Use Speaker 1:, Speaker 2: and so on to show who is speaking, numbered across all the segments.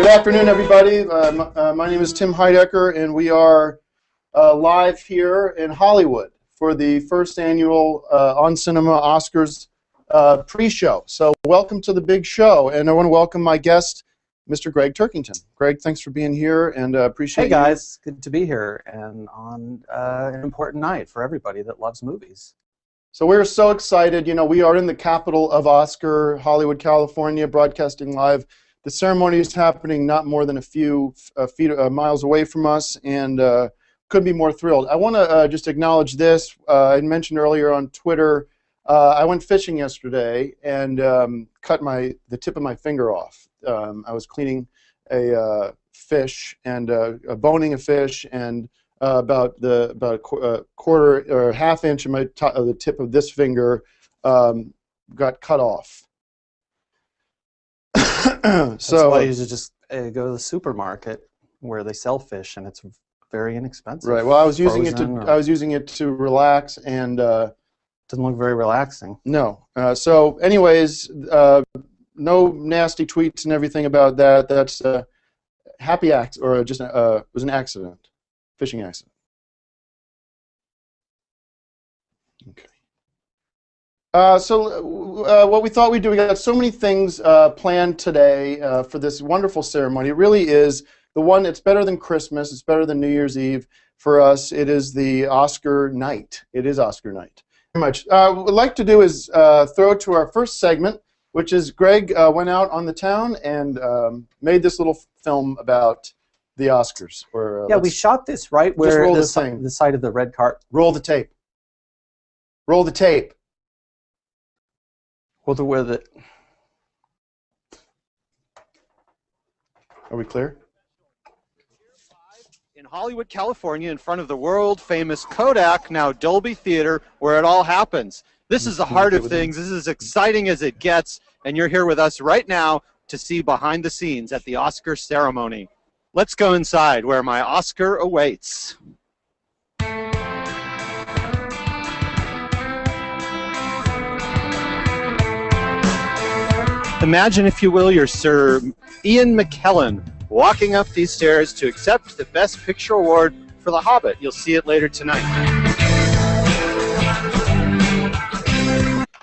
Speaker 1: Good afternoon, everybody. My name is Tim Heidecker, and we are live here in Hollywood for the first annual On Cinema Oscars pre-show. So welcome to the big show, and I want to welcome my guest, Mr. Greg Turkington. Greg, thanks for being here, and appreciate
Speaker 2: Hey guys, good to be here, and on an important night for everybody that loves movies.
Speaker 1: So we're so excited. You know, we are in the capital of Oscar, Hollywood, California, broadcasting live. The ceremony is happening not more than a few miles away from us, and couldn't be more thrilled. I want to just acknowledge this. I mentioned earlier on Twitter, I went fishing yesterday and cut the tip of my finger off. I was cleaning a fish and boning a fish, and about a quarter or half inch of the tip of this finger got cut off.
Speaker 2: That's why you should just go to the supermarket where they sell fish, and it's very inexpensive.
Speaker 1: Right. Well, I was using it to relax, and
Speaker 2: doesn't look very relaxing.
Speaker 1: No. So, anyways, no nasty tweets and everything about that. That's a happy act, or just it was an accident, fishing accident. Okay. So what we thought we'd do, we got so many things planned today for this wonderful ceremony. It really is the one, it's better than Christmas, it's better than New Year's Eve. For us, it is the Oscar night. It is Oscar night. Very much. What we'd like to do is throw to our first segment, which is Greg went out on the town and made this little film about the Oscars.
Speaker 2: Yeah, we shot this right where the side of the red cart.
Speaker 1: Roll the tape. Roll the tape.
Speaker 2: We'll do with it.
Speaker 1: Are we clear?
Speaker 3: In Hollywood, California, in front of the world-famous Kodak, now Dolby Theater, where it all happens. This is the heart of things. This is as exciting as it gets, and you're here with us right now to see behind the scenes at the Oscar ceremony. Let's go inside, where my Oscar awaits. Imagine, if you will, you're Sir Ian McKellen walking up these stairs to accept the Best Picture Award for The Hobbit. You'll see it later tonight.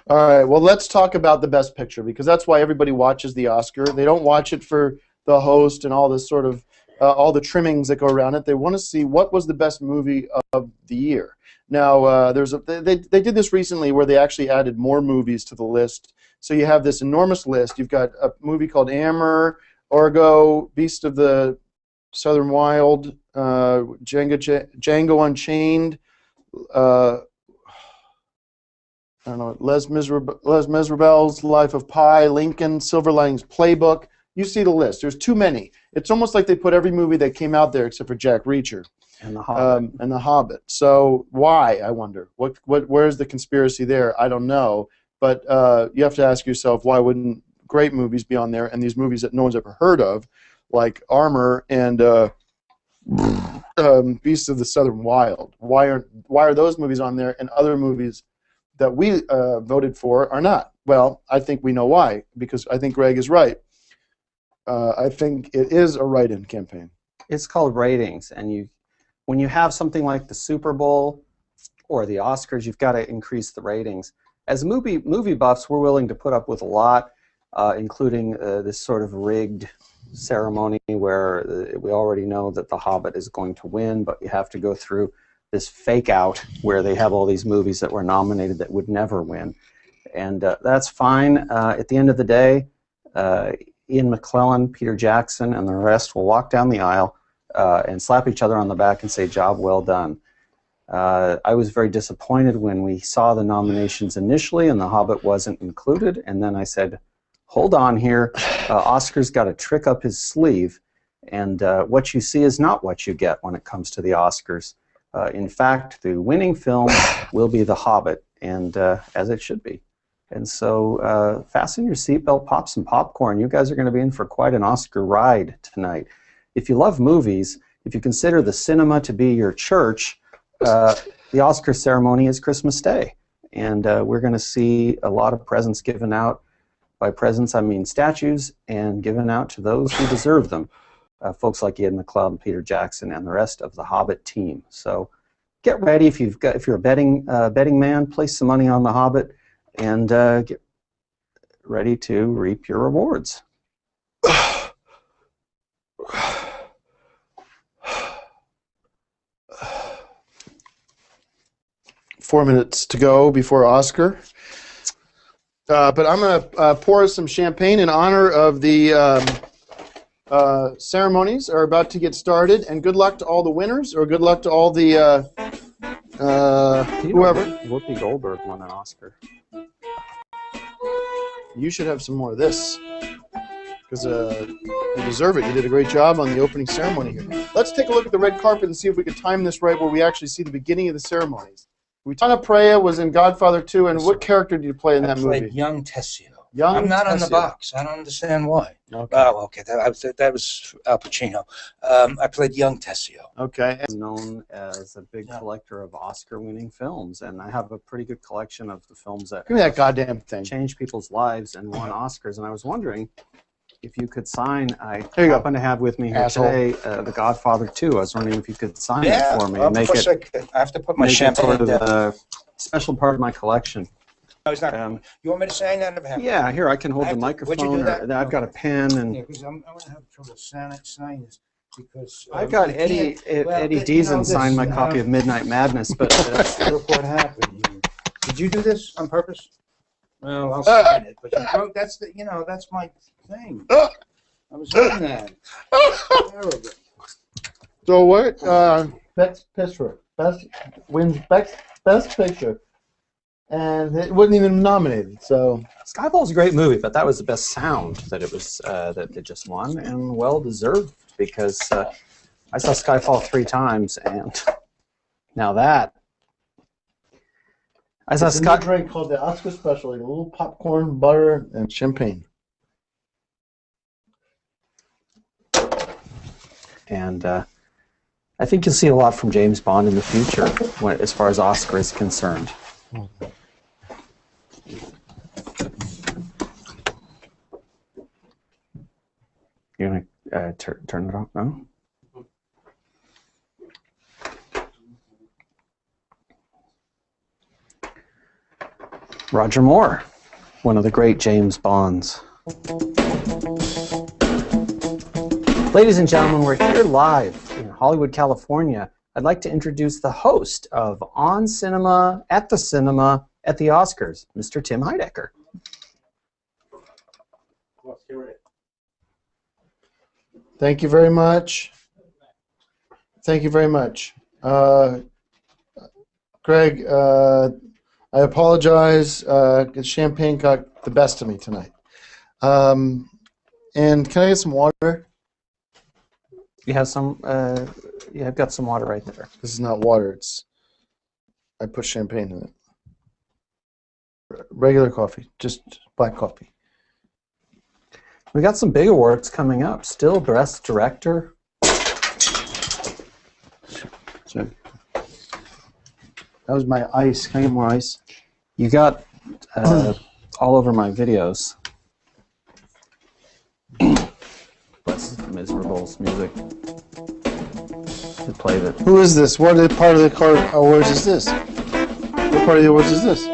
Speaker 1: All right, well, let's talk about the Best Picture, because that's why everybody watches the Oscar. They don't watch it for the host and all this sort of, all the trimmings that go around it. They want to see what was the best movie of the year. Now, they did this recently where they actually added more movies to the list. So you have this enormous list. You've got a movie called Amour, Argo, Beast of the Southern Wild, Django Unchained, I don't know, Les Miserables, Life of Pi, Lincoln, Silver Linings Playbook. You see the list. There's too many. It's almost like they put every movie that came out there except for Jack Reacher.
Speaker 2: And The Hobbit.
Speaker 1: And The Hobbit. So why, I wonder? Where's the conspiracy there? I don't know. But you have to ask yourself, why wouldn't great movies be on there, and these movies that no one's ever heard of, like Armour and Beasts of the Southern Wild? Why are those movies on there, and other movies that we voted for are not? Well, I think we know why, because I think Greg is right. I think it is a write-in campaign.
Speaker 2: It's called ratings, and when you have something like the Super Bowl or the Oscars, you've got to increase the ratings. As movie buffs, we're willing to put up with a lot, including this sort of rigged ceremony where we already know that The Hobbit is going to win, but you have to go through this fake out where they have all these movies that were nominated that would never win. And that's fine. At the end of the day, Ian McKellen, Peter Jackson, and the rest will walk down the aisle and slap each other on the back and say, "Job well done." I was very disappointed when we saw the nominations initially and The Hobbit wasn't included, and then I said, hold on here, Oscar's got a trick up his sleeve, and what you see is not what you get when it comes to the Oscars. In fact, the winning film will be The Hobbit, and as it should be. And so fasten your seatbelt, pop some popcorn. You guys are going to be in for quite an Oscar ride tonight. If you love movies, if you consider the cinema to be your church, the Oscar ceremony is Christmas Day, and we're going to see a lot of presents given out By presents, I mean statues, and given out to those who deserve them. Folks like Ian McLeod, Peter Jackson, and the rest of the Hobbit team. So get ready if you're a betting man. Place some money on the Hobbit, and get ready to reap your rewards.
Speaker 1: 4 minutes to go before Oscar. But I'm going to pour some champagne in honor of the ceremonies are about to get started. And good luck to all the winners, or good luck to all the whoever.
Speaker 2: Whoopi Goldberg won an Oscar.
Speaker 1: You should have some more of this, because you deserve it. You did a great job on the opening ceremony here. Let's take a look at the red carpet and see if we can time this right, where we actually see the beginning of the ceremonies. Tana Preya was in Godfather 2, and what character did you play in that movie?
Speaker 4: I played young Tessio.
Speaker 1: Young
Speaker 4: I'm not on the
Speaker 1: Tessio.
Speaker 4: box. I don't understand why.
Speaker 1: Okay.
Speaker 4: Oh, okay. That was Al Pacino. I played young Tessio.
Speaker 1: Okay.
Speaker 2: I'm known as a big collector of Oscar-winning films, and I have a pretty good collection of the films that
Speaker 1: Give me that goddamn thing.
Speaker 2: changed people's lives and won Oscars. And I was wondering if you could sign. I
Speaker 1: Here you go.
Speaker 2: happen to have with me here
Speaker 1: Asshole.
Speaker 2: today The Godfather 2. I was wondering if you could sign
Speaker 4: Yeah.
Speaker 2: it for me
Speaker 4: Of
Speaker 2: and make
Speaker 4: course
Speaker 2: it,
Speaker 4: I have to put my
Speaker 2: make it
Speaker 4: champagne
Speaker 2: sort of
Speaker 4: down.
Speaker 2: a special part of my collection.
Speaker 4: No, it's not. You want me to sign that?
Speaker 2: Yeah, here I can hold
Speaker 4: I
Speaker 2: the
Speaker 4: have to- would you do
Speaker 2: microphone.
Speaker 4: that?
Speaker 2: I've got a pen, and
Speaker 4: Yeah, because I'm going to have trouble signing this because
Speaker 2: I've got
Speaker 4: you
Speaker 2: Eddie
Speaker 4: can't- well,
Speaker 2: Eddie
Speaker 4: you know
Speaker 2: Deason
Speaker 4: this,
Speaker 2: sign my copy of Midnight Madness, but
Speaker 4: Look what happened here. Did you do this on purpose? Well, I'll sign it. But you broke, that's my thing. I was doing that. Terrible.
Speaker 1: So what? Best picture. Wins best picture, and it wasn't even nominated. So
Speaker 2: Skyfall's a great movie, but that was the best sound that it was that it just won, and well deserved, because I saw Skyfall 3 times, and now that I saw
Speaker 1: it's a new drink called the Oscar Special, like a little popcorn, butter, and champagne.
Speaker 2: and I think you'll see a lot from James Bond in the future, as far as Oscar is concerned. You're gonna turn it off now? Roger Moore, one of the great James Bonds. Ladies and gentlemen, we're here live in Hollywood, California. I'd like to introduce the host of On Cinema, at the Oscars, Mr. Tim Heidecker.
Speaker 1: Thank you very much. Thank you very much. Greg, I apologize. Champagne got the best of me tonight. And can I get some water?
Speaker 2: You have some. Yeah, I've got some water right there.
Speaker 1: This is not water. I put champagne in it. Regular coffee, just black coffee.
Speaker 2: We got some big awards coming up. Still, Best Director.
Speaker 1: Sorry. That was my ice. Can I get more ice?
Speaker 2: You got all over my videos. Bless Miserables music. To play that.
Speaker 1: Who is this? What part of the card awards is this? What part of the awards is this?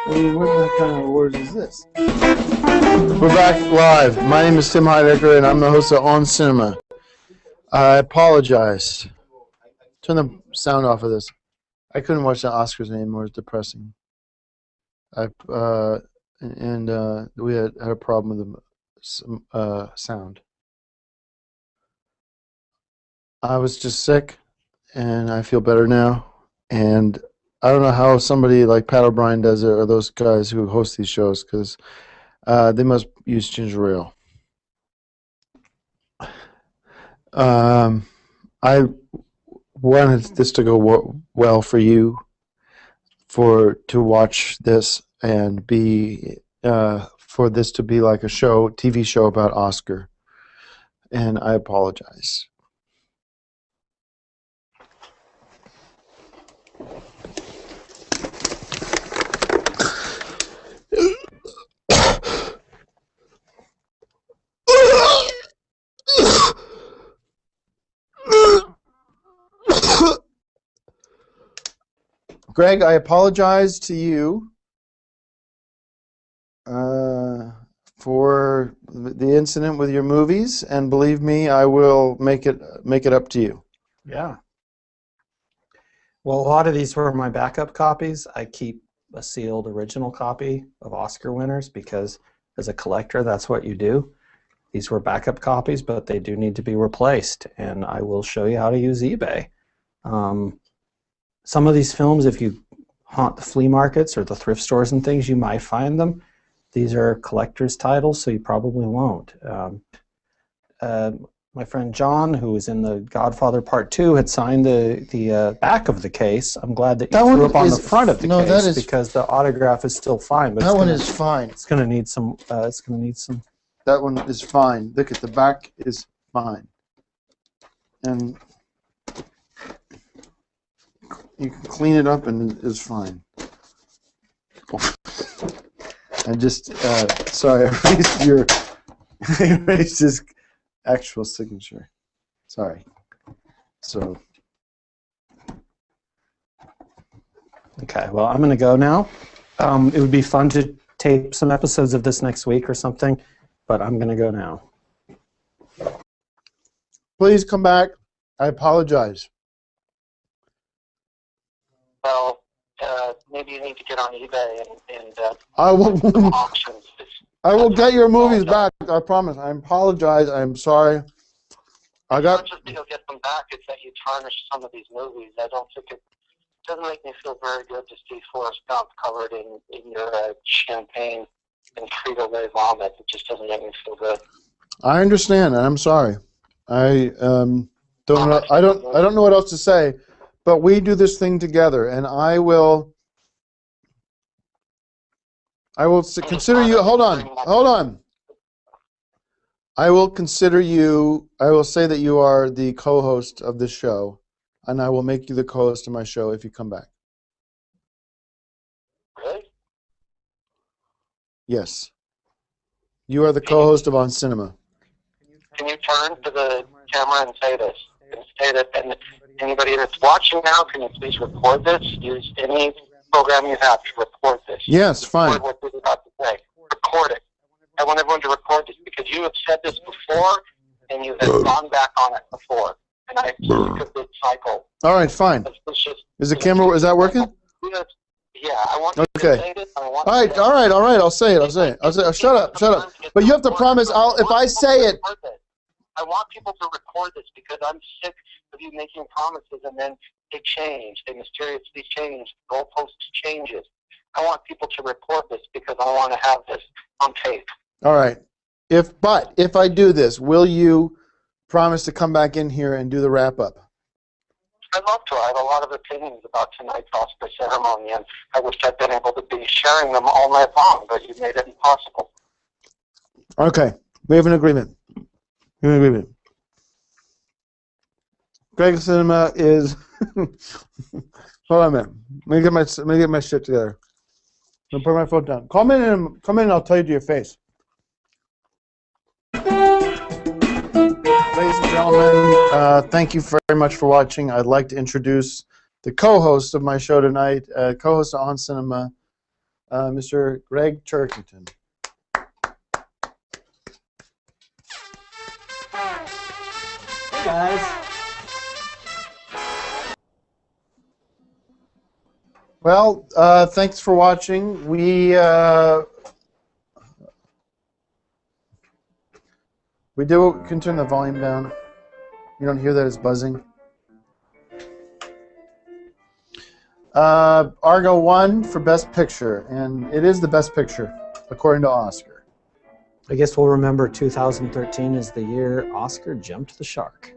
Speaker 1: What kind of awards is this? We're back live. My name is Tim Heidecker, and I'm the host of On Cinema. I apologize. Turn the sound off of this. I couldn't watch the Oscars anymore. It's depressing. We had a problem with the sound. I was just sick, and I feel better now. And I don't know how somebody like Pat O'Brien does it, or those guys who host these shows, because they must use ginger ale. I wanted this to go well for you, to watch this and for this to be like a TV show about Oscar, and I apologize. Greg, I apologize to you for the incident with your movies, and believe me, I will make it up to you.
Speaker 2: Yeah. Well, a lot of these were my backup copies. I keep a sealed original copy of Oscar winners because as a collector, that's what you do. These were backup copies, but they do need to be replaced, and I will show you how to use eBay. Some of these films, if you haunt the flea markets or the thrift stores and things, you might find them. These are collector's titles, so you probably won't. My friend John, who was in The Godfather Part 2, had signed the back of the case. I'm glad that you threw up on the front of the case because the autograph is still fine. But
Speaker 1: that one is fine.
Speaker 2: It's going to need some. It's going to need some.
Speaker 1: That one is fine. Look at the back is fine, and you can clean it up and it's fine. I just sorry, I erased his actual signature. Sorry. So.
Speaker 2: Okay, well, I'm going to go now. It would be fun to tape some episodes of this next week or something, but I'm going to go now.
Speaker 1: Please come back. I apologize.
Speaker 5: Well, maybe you need to get on eBay and
Speaker 1: I will.
Speaker 5: auctions.
Speaker 1: I will get your movies back. I promise. I apologize. I'm sorry.
Speaker 5: It's not just that you'll get them back, it's that you tarnish some of these movies. I don't think it doesn't make me feel very good to see Forrest Gump covered in your champagne and Frito-Lay vomit. It just doesn't make me feel good.
Speaker 1: I understand, and I'm sorry. I don't know. I don't know what else to say, but we do this thing together, and I will consider you. Hold on. I will consider you. I will say that you are the co-host of this show, and I will make you the co-host of my show if you come back.
Speaker 5: Really?
Speaker 1: Yes. You are the co-host of On Cinema.
Speaker 5: Can you turn to the camera and say this? And say that, and anybody that's watching now, can you please record this? Use any program you have to record this.
Speaker 1: Yes, fine.
Speaker 5: Record what we're about to say. Record it. I want everyone to record this because you have said this before and you have gone back on it before. And I sick of this cycle.
Speaker 1: All right, fine. Is the camera? Is that working?
Speaker 5: Yeah, I want you to say this.
Speaker 1: All right. I'll say it. Shut up. But you have to promise. If I say it.
Speaker 5: I want people to record this because I'm sick of you making promises and then they change. They mysteriously change. Goalposts changes. I want people to record this because I want to have this on tape.
Speaker 1: All right. If I do this, will you promise to come back in here and do the wrap up?
Speaker 5: I'd love to. I have a lot of opinions about tonight's Oscar ceremony, and I wish I'd been able to be sharing them all night long, but you made it impossible.
Speaker 1: Okay. We have an agreement. Greg Cinema is. Hold on a minute. Let me get my shit together. I'm gonna put my phone down. Come in and I'll tell you to your face. Ladies and gentlemen, thank you very much for watching. I'd like to introduce the co-host of my show tonight, co-host On Cinema, Mr. Greg Turkington.
Speaker 2: Hey guys.
Speaker 1: Well, thanks for watching. We can turn the volume down. You don't hear that it's buzzing. Argo won for Best Picture, and it is the Best Picture, according to Oscar.
Speaker 2: I guess we'll remember 2013 is the year Oscar jumped the shark.